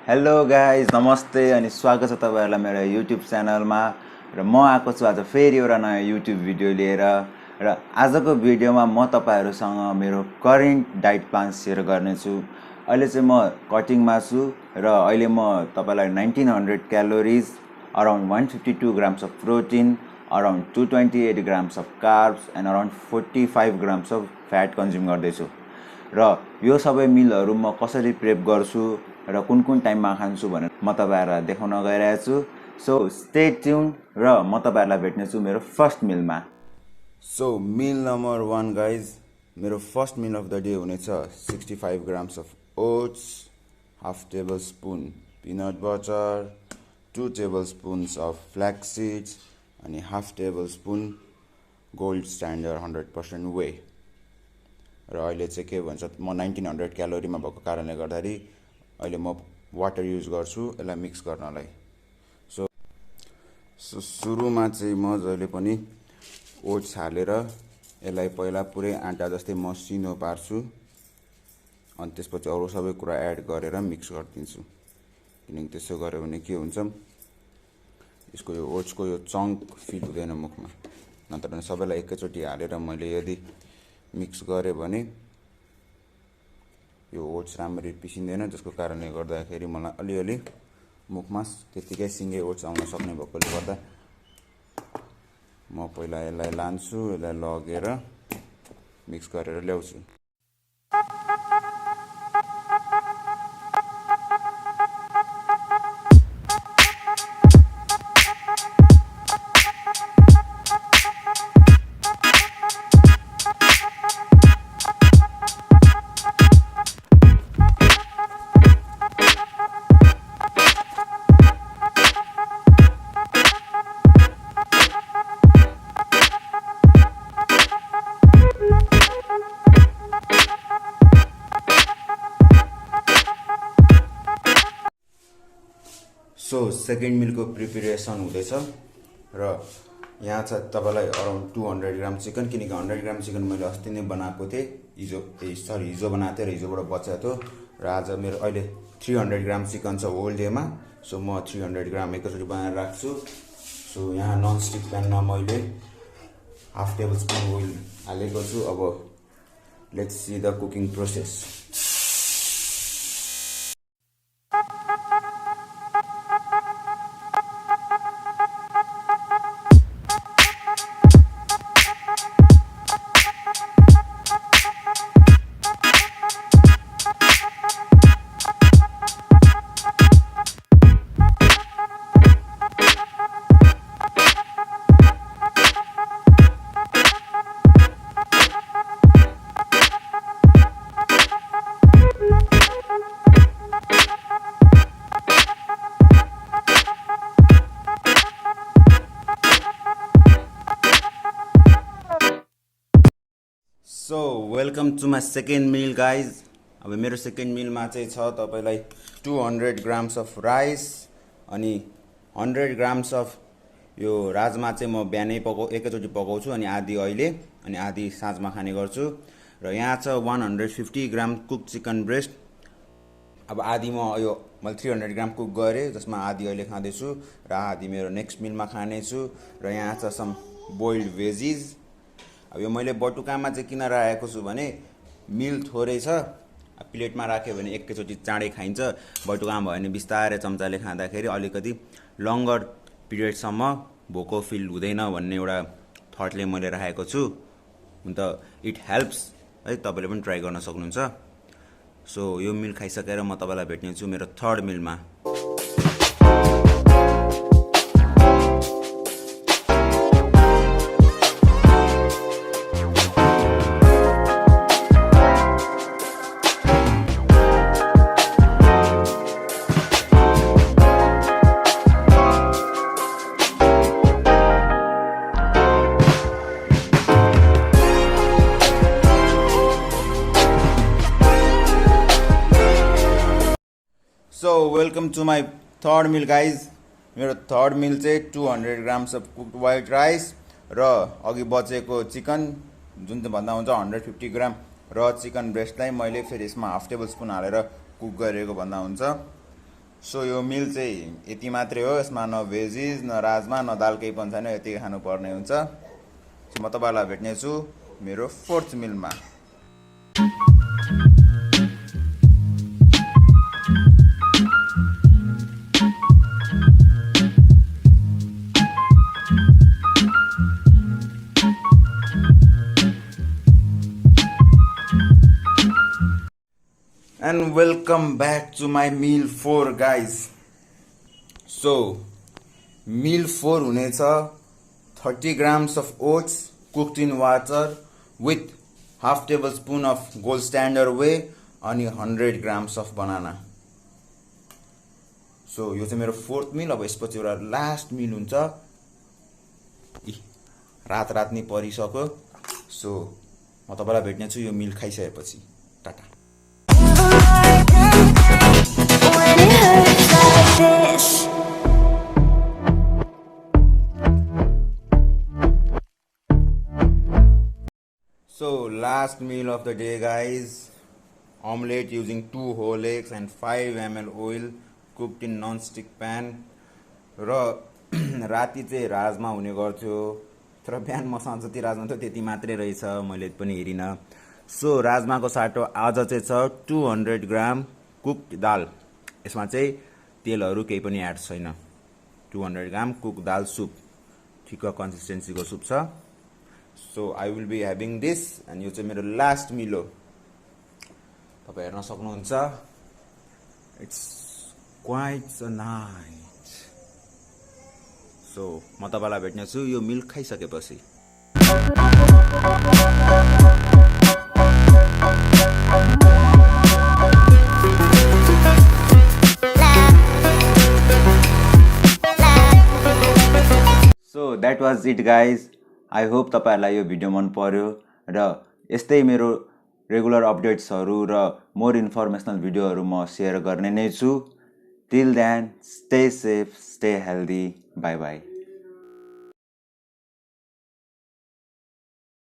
Hello guys नमस्ते अनि स्वागत छ तपाईहरुलाई मेरो युट्युब च्यानलमा र म आएको छु आज फेरि एउटा नयाँ युट्युब भिडियो लिएर र आजको भिडियोमा म तपाईहरुसँग मेरो करेन्ट डाइट प्लान शेयर गर्नेछु। अहिले चाहिँ म कटिङमा छु र अहिले म तपाईलाई 1900 calories, around 152 grams of protein, around 228 grams of carbs and around 45 grams of fat consume गर्दैछु। र यो सबै मिलहरु म कसरी प्रेप गर्छु र कुन टाइममा खान्छु भनेर म तपाईहरुलाई देखाउन गइरहेको छु। सो स्टे ट्युन र म तपाईहरुलाई भेट्ने छु मेरो फर्स्ट मिलमा। सो मिल नम्बर 1 गाइज, मेरो first meal of the day हुनेछ 65 grams of oats, half tablespoon peanut butter, 2 tablespoons of flax seeds अनि half tablespoon Gold Standard 100% whey. र अहिले चाहिँ के भन्छ म 1900 क्यालोरीमा भएको कारणले गर्दाखेरि अहिले म वाटर युज गर्छु यसलाई मिक्स गर्नलाई। सो सुरुमा चाहिँ म जहिले पनि ओट्स हालेर यसलाई पहिला पुरै आटा जस्तै मसिनो पार्छु अनि त्यसपछि अरु सबै कुरा एड गरेर मिक्स गरिदिन्छु। किनकि त्यसो गर्यो भने के हुन्छ यसको यो ओट्सको यो चङ्क फिल हुँदैन मुखमा। नत्र सबैलाई एकैचोटी हालेर मैले यदि मिक्स गरे भने यो ओट्स राम्ररी पिसिँदैन, जसको कारणले गर्दाखेरि मलाई अलिअलि मुखमा त्यतिकै सिङ्गै ओट्स आउन सक्ने भएकोले गर्दा म पहिला यसलाई लान्छु, यसलाई लगेर मिक्स गरेर ल्याउँछु। सो सेकेन्ड मिलको प्रिपरेसन हुँदैछ र यहाँ छ तपाईलाई अराउन्ड 200 ग्राम चिकन। किनकि 100 ग्राम चिकन मैले अस्ति नै बनाएको थिएँ, हिजो बनाएको थिएँ र हिजोबाट बचेको थियो र आज मेरो अहिले 300 ग्राम चिकन छ होल डेमा। सो म 300 ग्राम एकैचोटि बनाएर राख्छु। सो यहाँ ननस्टिक प्यानमा मैले हाफ टेबल स्पुन ओइल हालेको छु। अब let's see the cooking process. So welcome to my second meal guys. अब मेरो सेकेन्ड मिलमा चाहिँ छ तपाईलाई 200 ग्राम्स अफ राइस अनि 100 ग्राम्स अफ यो राजमा चाहिँ म बिहानै एकैचोटि पकाउँछु अनि आधी अहिले अनि आधी साँझमा खाने गर्छु। र यहाँ छ 150 ग्राम कुक चिकन ब्रेस्ट। अब आधी मैले 300 ग्राम कुक गरेँ, जसमा आधी अहिले खाँदैछु र आधी मेरो नेक्स्ट मिलमा खानेछु। र यहाँ छ सम बोइल्ड भेजिज। अब यो मैले बटुकामा चाहिँ किन राखेको छु भने मिल थोरै छ, प्लेटमा राख्यो भने एकैचोटि चाँडै खाइन्छ, बटुकामा भयो भने बिस्तारै चम्चाले खाँदाखेरि अलिकति लङ्गर पिरियडसम्म भोको फिल हुँदैन भन्ने एउटा थटले मैले राखेको छु। हुन त इट हेल्प्स है, तपाईले पनि ट्राई गर्न सक्नुहुन्छ। सो यो मिल खाइसकेर म तपाईलाई भेट्ने छु मेरो थर्ड मिलमा। So welcome to my third meal guys. मेरो थर्ड मिल चाहिँ 200 grams of cooked white rice र अघि बचेको चिकन जुन चाहिँ भन्दा हुन्छ 150 ग्राम र चिकन ब्रेस्टलाई मैले फेरि यसमा हाफ टेबल स्पुन हालेर कुक गरेको भन्दा हुन्छ। सो यो मिल चाहिँ यति मात्रै हो, यसमा न भेजिज न राजमा न दाल केही पनि छैन, यति खानुपर्ने हुन्छ। म तपाईँलाई भेट्नेछु मेरो 4th मिलमा। And welcome back to my meal 4 guys. So meal 4 हुनेछ 30 grams of oats cooked in water with half tablespoon of gold standard whey अनि 100 grams of banana. So यो चाहिँ मेरो 4th meal। अब यसपछि एउटा लास्ट मिल हुन्छ। रात नै परिसक्यो। सो म तपाईलाई भेट्ने छु यो मिल खाइसकेपछि। Tata. So last meal of the day guys, omelette using 2 whole eggs and 5 ml oil cooked in non-stick pan। र राति चाहिँ राजमा हुने गर्थ्यो, तर बिहान मसँग जति राजमा थियो त्यति मात्रै रहेछ, मैले पनि हेरिनँ। सो राजमाको साटो आज चाहिँ छ 200 ग्राम कुक्ड दाल। यसमा चाहिँ तेलहरू केही पनि एड छैन। 200 ग्राम कुक्ड दाल सुप, ठिक कन्सिस्टेन्सीको सुप छ। So I will be having this and यो चाहिँ मेरो लास्ट मिल हो। तपाईँ हेर्न सक्नुहुन्छ, it's quite a night. So म तपाईँलाई भेट्ने छु यो मिल खाइसकेपछि। So that was it guys. I hope तपाईहरुलाई यो भिडियो मन पर्यो र यस्तै मेरो रेगुलर अपडेट्सहरू र मोर इन्फर्मेसनल भिडियोहरू म सेयर गर्ने नै छु। Till then stay safe, stay healthy, bye by.